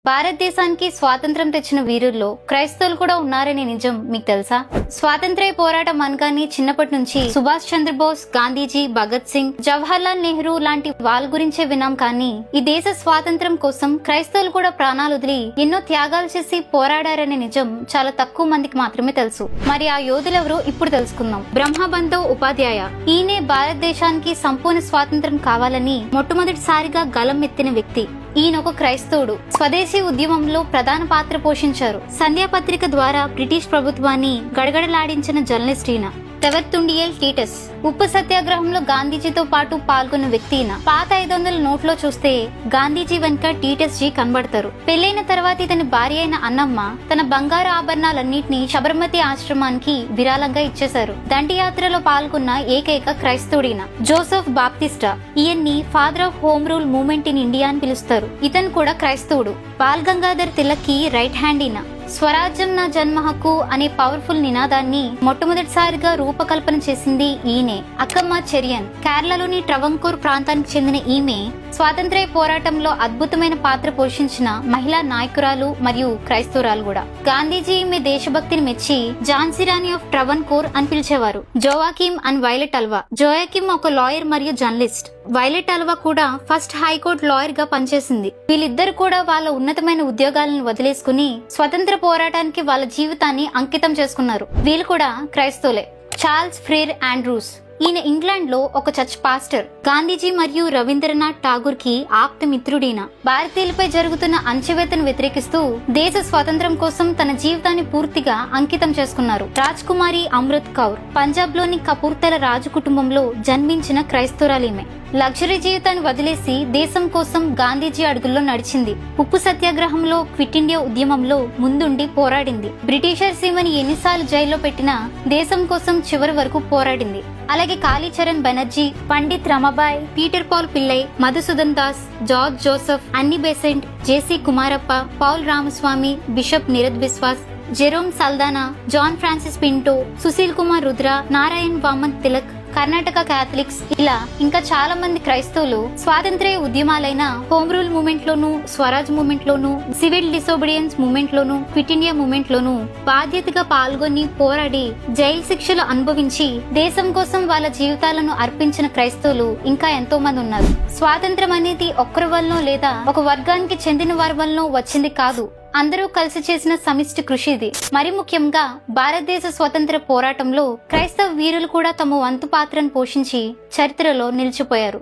భారతదేశానికి స్వాతంత్రం తెచ్చిన వీరుల్లో క్రైస్తవులు కూడా ఉన్నారనే నిజం మీకు తెలుసా? స్వాతంత్ర్య పోరాటం అనగానే చిన్నప్పటి నుంచి సుభాష్ చంద్రబోస్, గాంధీజీ, భగత్ సింగ్, జవహర్ లాల్ నెహ్రూ లాంటి వాళ్ళ గురించే విన్నాం. కానీ ఈ దేశ స్వాతంత్రం కోసం క్రైస్తవులు కూడా ప్రాణాలు వదిలి ఎన్నో త్యాగాలు చేసి పోరాడారనే నిజం చాలా తక్కువ మందికి మాత్రమే తెలుసు. మరి ఆ యోధులెవరో ఇప్పుడు తెలుసుకుందాం. బ్రహ్మబంధవ్ ఉపాధ్యాయ. ఈయనే భారతదేశానికి సంపూర్ణ స్వాతంత్రం కావాలని మొట్టమొదటిసారిగా గలం ఎత్తిన వ్యక్తి. ఈయన ఒక క్రైస్తవుడు. స్వదేశీ ఉద్యమంలో ప్రధాన పాత్ర పోషించారు. సంధ్యాపత్రిక ద్వారా బ్రిటిష్ ప్రభుత్వాన్ని గడగడలాడించిన జర్నలిస్ట్ ఈయన. తెవర్తుండియల్ టీటస్. ఉప్పు సత్యాగ్రహంలో గాంధీజీతో పాటు పాల్గొన్న వ్యక్తి ఈయన. పాత 500 నోట్లో చూస్తే గాంధీజీ వెనుక టీటస్ జీ కనబడతారు. పెళ్లైన తర్వాత ఇతని భార్య అయిన అన్నమ్మ తన బంగారు ఆభరణాలన్నింటినీ శబర్మతి ఆశ్రమానికి విరాళంగా ఇచ్చేశారు. దండియాత్రలో పాల్గొన్న ఏకైక క్రైస్తవుడిన జోసెఫ్ బాప్టిస్టా. ఈయన్ని father of home rule movement in India అని పిలుస్తారు. ఇతను కూడా క్రైస్తవుడు. బాల్ గంగాధర్ తిలక్ కి రైట్ హ్యాండ్ ఈయన. స్వరాజ్యం నా జన్మ హక్కు అనే పవర్ఫుల్ నినాదాన్ని మొట్టమొదటిసారిగా రూపకల్పన చేసింది ఈయనే. అక్కమ్మ చెరియన్. కేరళలోని ట్రవంకూర్ ప్రాంతానికి చెందిన ఈమె స్వాతంత్ర్య పోరాటంలో అద్భుతమైన పాత్ర పోషించిన మహిళా నాయకురాలు మరియు క్రైస్తవురాలు కూడా. గాంధీజీ ఈమె దేశభక్తిని మెచ్చి ఝాన్సీ రాణి ఆఫ్ ట్రవన్కోర్ అని పిలిచేవారు. జోవాకిమ్ అండ్ వైలెట్ అల్వా. జోయాకిమ్ ఒక లాయర్ మరియు జర్నలిస్ట్. వైలెట్ అల్వా కూడా ఫస్ట్ హైకోర్టు లాయర్ గా పనిచేసింది. వీళ్ళిద్దరు కూడా వాళ్ళ ఉన్నతమైన ఉద్యోగాలను వదిలేసుకుని స్వతంత్ర పోరాటానికి వాళ్ళ జీవితాన్ని అంకితం చేసుకున్నారు. వీళ్ళు కూడా క్రైస్తవులే. Charles Freer Andrews. ఈయన ఇంగ్లాండ్ లో ఒక చర్చ్ పాస్టర్. గాంధీజీ మరియు రవీంద్రనాథ్ ఠాగూర్ కి ఆప్త మిత్రుడీన. భారతీయులపై జరుగుతున్న అణచివేతను వ్యతిరేకిస్తూ దేశ స్వాతంత్రం కోసం తన జీవితాన్ని పూర్తిగా అంకితం చేసుకున్నారు. రాజ్ కుమారి అమృత్ కౌర్. పంజాబ్ లోని కపూర్తల రాజు కుటుంబంలో జన్మించిన క్రైస్తవురాలీమే. లగ్జరీ జీవితాన్ని వదిలేసి దేశం కోసం గాంధీజీ అడుగుల్లో నడిచింది. ఉప్పు సత్యాగ్రహంలో, క్విట్ ఇండియా ఉద్యమంలో ముందుండి పోరాడింది. బ్రిటిషర్స్ ఈమెను ఎన్నిసార్లు జైల్లో పెట్టినా దేశం కోసం చివరి వరకు పోరాడింది. అలాగే Kalicharan Banerjee, Pandit Ramabai, Peter Paul Pillai, Madhusudan Das, George Joseph, Annie Besant, JC Kumarappa, Paul Ramaswamy, bishop Nirad Biswas, Jerome Saldanha, John Francis Pinto, Sushil Kumar Rudra, Narayan Vaman Tilak, Karnataka Catholics, ఇలా ఇంకా చాలా మంది క్రైస్తవులు స్వాతంత్ర్య ఉద్యమాలైన హోమ్ రూల్ మూవ్మెంట్ లోను, స్వరాజ్ మూవ్మెంట్ లోను, సివిల్ డిసోబిడియన్స్ మూవ్మెంట్ లోను, క్విట్ ఇండియా మూవ్మెంట్ లోను బాధ్యతగా పాల్గొని పోరాడి జైలు శిక్షలు అనుభవించి దేశం కోసం వాళ్ళ జీవితాలను అర్పించిన క్రైస్తవులు ఇంకా ఎంతో మంది ఉన్నారు. స్వాతంత్రం అనేది ఒక్కరి వల్లనో లేదా ఒక వర్గానికి చెందిన వారి వల్లనో వచ్చింది కాదు. అందరూ కలిసి చేసిన సమిష్టి కృషి ఇది. మరి ముఖ్యంగా భారతదేశ స్వతంత్ర పోరాటంలో క్రైస్తవ వీరులు కూడా తమ వంతు పాత్రను పోషించి చరిత్రలో నిలిచిపోయారు.